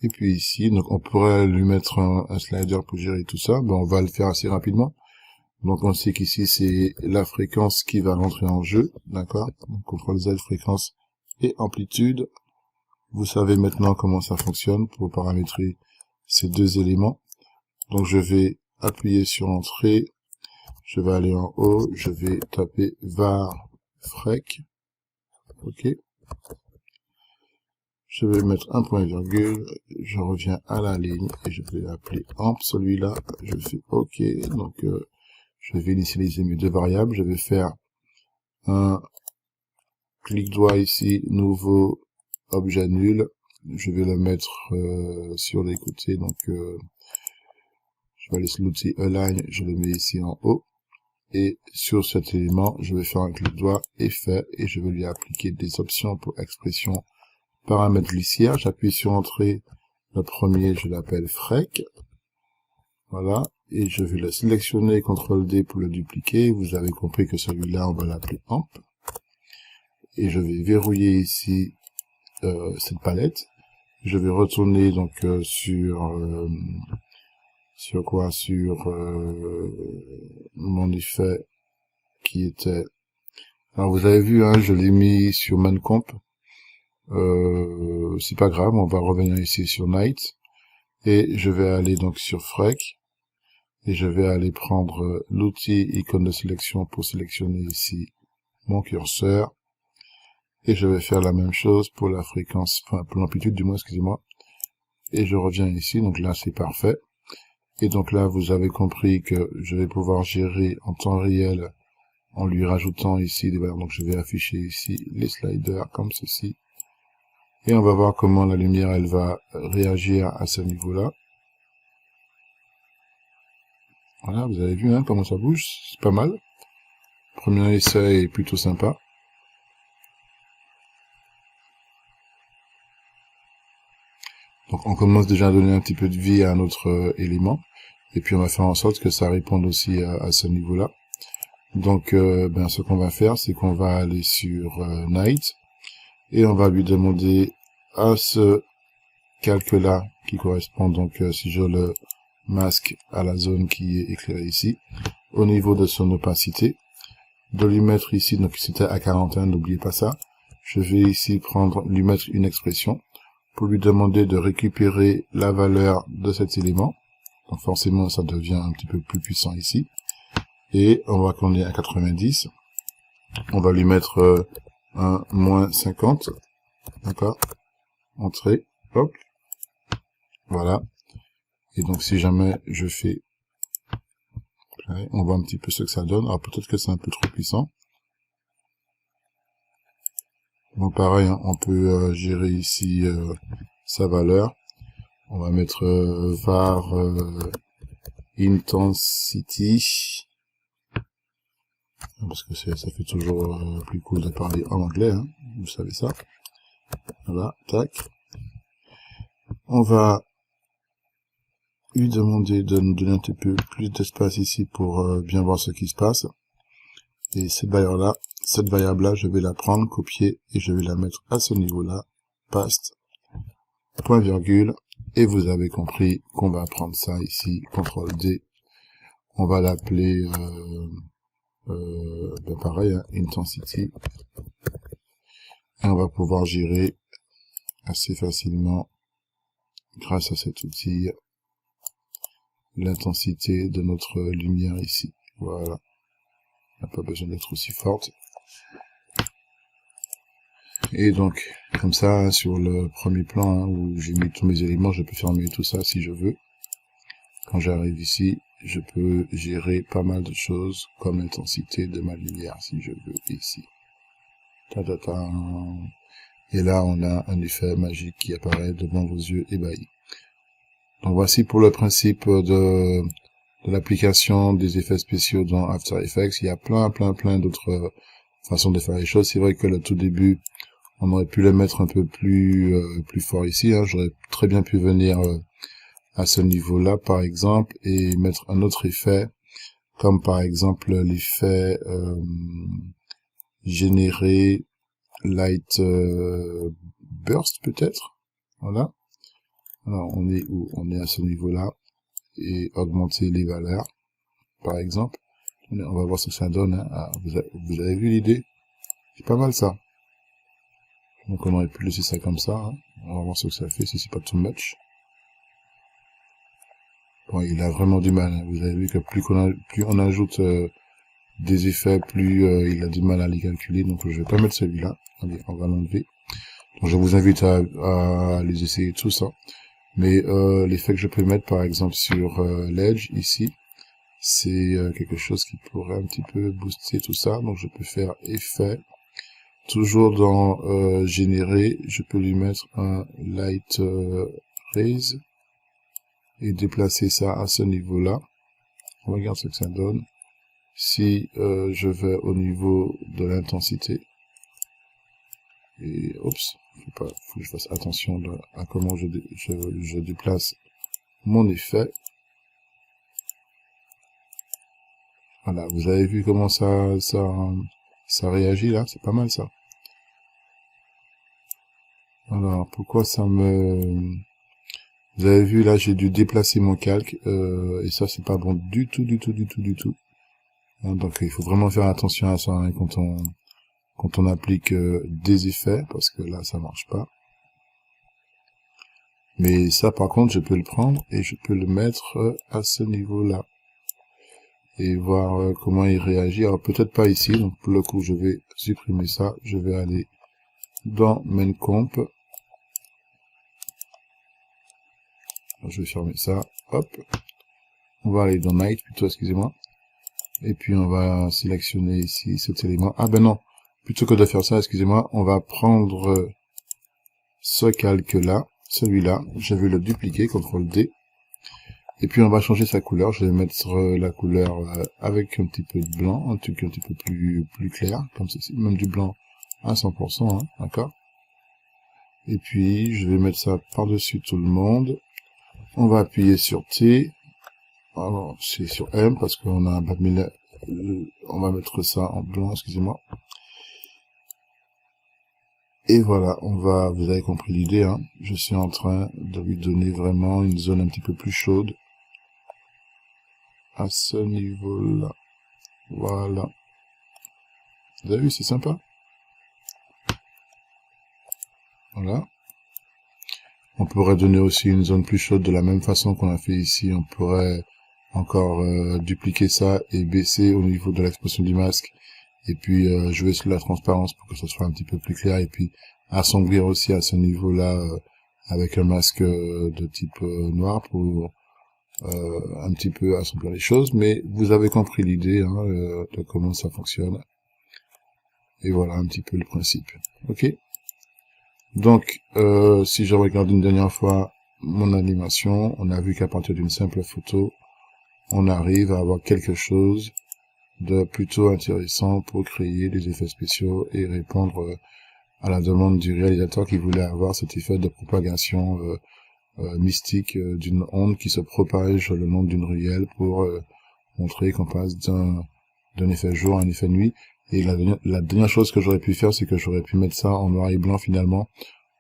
et puis ici, donc on pourrait lui mettre un slider pour gérer tout ça, on va le faire assez rapidement. Donc on sait qu'ici c'est la fréquence qui va rentrer en jeu, d'accord? Donc CTRL Z, fréquence et amplitude. Vous savez maintenant comment ça fonctionne pour paramétrer ces deux éléments. Donc je vais appuyer sur Entrée, je vais aller en haut, je vais taper var frec, ok. Je vais mettre un point virgule, je reviens à la ligne et je vais appeler amp celui-là, je fais ok. Donc je vais initialiser mes deux variables, je vais faire un clic droit ici, nouveau objet nul, je vais le mettre sur les côtés, donc je vais aller sur l'outil Align, je le mets ici en haut, et sur cet élément, je vais faire un clic droit, effet, et je vais lui appliquer des options pour expression paramètres glissière. J'appuie sur Entrée, le premier, je l'appelle frec, voilà, et je vais le sélectionner, CTRL D pour le dupliquer, vous avez compris que celui-là, on va l'appeler amp, et je vais verrouiller ici cette palette. Je vais retourner donc sur mon effet qui était, alors vous avez vu, je l'ai mis sur ManComp, c'est pas grave, on va revenir ici sur Night, et je vais aller donc sur Frec, et je vais aller prendre l'outil icône de sélection pour sélectionner ici mon curseur, et je vais faire la même chose pour la fréquence, enfin pour l'amplitude du moins, excusez-moi, et je reviens ici, donc là c'est parfait. Et donc là, vous avez compris que je vais pouvoir gérer en temps réel en lui rajoutant ici des valeurs. Donc je vais afficher ici les sliders comme ceci. Et on va voir comment la lumière, elle va réagir à ce niveau-là. Voilà, vous avez vu comment ça bouge, c'est pas mal. Premier essai est plutôt sympa. Donc on commence déjà à donner un petit peu de vie à notre élément. Et puis on va faire en sorte que ça réponde aussi à ce niveau-là. Donc ce qu'on va faire, c'est qu'on va aller sur Night. Et on va lui demander à ce calque-là, qui correspond donc, si je le masque à la zone qui est éclairée ici, au niveau de son opacité, de lui mettre ici, donc c'était à 41, n'oubliez pas ça. Je vais ici lui mettre une expression, pour lui demander de récupérer la valeur de cet élément. Donc forcément, ça devient un petit peu plus puissant ici. Et on va qu'on est à 90. On va lui mettre un -50. D'accord? Entrée. Hop. Voilà. Et donc si jamais je fais... On voit un petit peu ce que ça donne. Alors peut-être que c'est un peu trop puissant. Bon, pareil, hein, on peut gérer ici sa valeur. On va mettre var intensity, parce que ça fait toujours plus cool de parler en anglais, hein, vous savez ça. Voilà, tac. On va lui demander de nous donner un petit peu plus d'espace ici pour bien voir ce qui se passe. Et cette variable-là, je vais la prendre, copier, et je vais la mettre à ce niveau-là, paste, point virgule, et vous avez compris qu'on va prendre ça ici, CTRL D, on va l'appeler, pareil, hein, intensity, et on va pouvoir gérer assez facilement, grâce à cet outil, l'intensité de notre lumière ici. Voilà, on n'a pas besoin d'être aussi forte. Et donc, comme ça, sur le premier plan, hein, où j'ai mis tous mes éléments, je peux fermer tout ça si je veux. Quand j'arrive ici, je peux gérer pas mal de choses, comme l'intensité de ma lumière, si je veux, ici. Ta-ta-ta. Et là, on a un effet magique qui apparaît devant vos yeux ébahis. Donc voici pour le principe de l'application des effets spéciaux dans After Effects. Il y a plein d'autres façons de faire les choses. C'est vrai que le tout début, on aurait pu le mettre un peu plus fort ici. Hein. J'aurais très bien pu venir à ce niveau-là, par exemple, et mettre un autre effet, comme par exemple l'effet générer light burst, peut-être. Voilà. Alors, on est où? On est à ce niveau-là, et augmenter les valeurs, par exemple. On va voir ce que ça donne. Hein. Ah, vous avez vu l'idée? C'est pas mal, ça. Donc, on aurait pu laisser ça comme ça. Hein. On va voir ce que ça fait, si c'est pas too much. Bon, il a vraiment du mal. Hein. Vous avez vu que plus on ajoute des effets, plus il a du mal à les calculer. Donc, je vais pas mettre celui-là. Allez, on va l'enlever. Donc, je vous invite à les essayer tous. Hein. Mais l'effet que je peux mettre, par exemple, sur l'edge, ici, c'est quelque chose qui pourrait un petit peu booster tout ça. Donc, je peux faire effet. Toujours dans générer, je peux lui mettre un light raise et déplacer ça à ce niveau-là. On regarde ce que ça donne. Si je vais au niveau de l'intensité, et oups, faut que je fasse attention à comment je déplace mon effet. Voilà, vous avez vu comment ça réagit là, c'est pas mal ça. Alors, pourquoi ça me... Vous avez vu là, j'ai dû déplacer mon calque, et ça c'est pas bon du tout. Hein, donc il faut vraiment faire attention à ça hein, quand on applique des effets, parce que là ça marche pas. Mais ça par contre je peux le prendre et je peux le mettre à ce niveau-là. Et voir comment il réagit. Alors peut-être pas ici, donc pour le coup je vais supprimer ça. Je vais aller dans Main Comp. Alors, je vais fermer ça. Hop. On va aller dans Night plutôt, excusez-moi. Et puis on va sélectionner ici cet élément. Ah ben non, plutôt que de faire ça, excusez-moi, on va prendre ce calque-là, celui-là. Je vais le dupliquer, CTRL D. Et puis on va changer sa couleur. Je vais mettre la couleur avec un petit peu de blanc, un truc un petit peu plus clair, comme ceci, même du blanc à 100%, hein, d'accord. Et puis je vais mettre ça par-dessus tout le monde. On va appuyer sur T. Alors c'est sur M parce qu'on a pas mis on va mettre ça en blanc, excusez-moi. Et voilà, vous avez compris l'idée, hein. Je suis en train de lui donner vraiment une zone un petit peu plus chaude. À ce niveau-là. Voilà. Vous avez vu, c'est sympa. Voilà. On pourrait donner aussi une zone plus chaude de la même façon qu'on a fait ici. On pourrait encore dupliquer ça et baisser au niveau de l'expression du masque. Et puis jouer sur la transparence pour que ce soit un petit peu plus clair. Et puis assombrir aussi à ce niveau-là avec un masque de type noir pour un petit peu assombrir les choses. Mais vous avez compris l'idée hein, de comment ça fonctionne. Et voilà un petit peu le principe. Ok. Donc, si je regarde une dernière fois mon animation, on a vu qu'à partir d'une simple photo, on arrive à avoir quelque chose de plutôt intéressant pour créer des effets spéciaux et répondre à la demande du réalisateur qui voulait avoir cet effet de propagation mystique d'une onde qui se propage le long d'une ruelle pour montrer qu'on passe d'un effet jour à un effet nuit. Et la dernière chose que j'aurais pu faire, c'est que j'aurais pu mettre ça en noir et blanc finalement,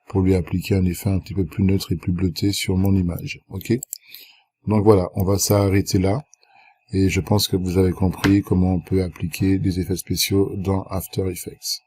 pour lui appliquer un effet un petit peu plus neutre et plus bleuté sur mon image. Ok. Donc voilà, on va s'arrêter là. Et je pense que vous avez compris comment on peut appliquer des effets spéciaux dans After Effects.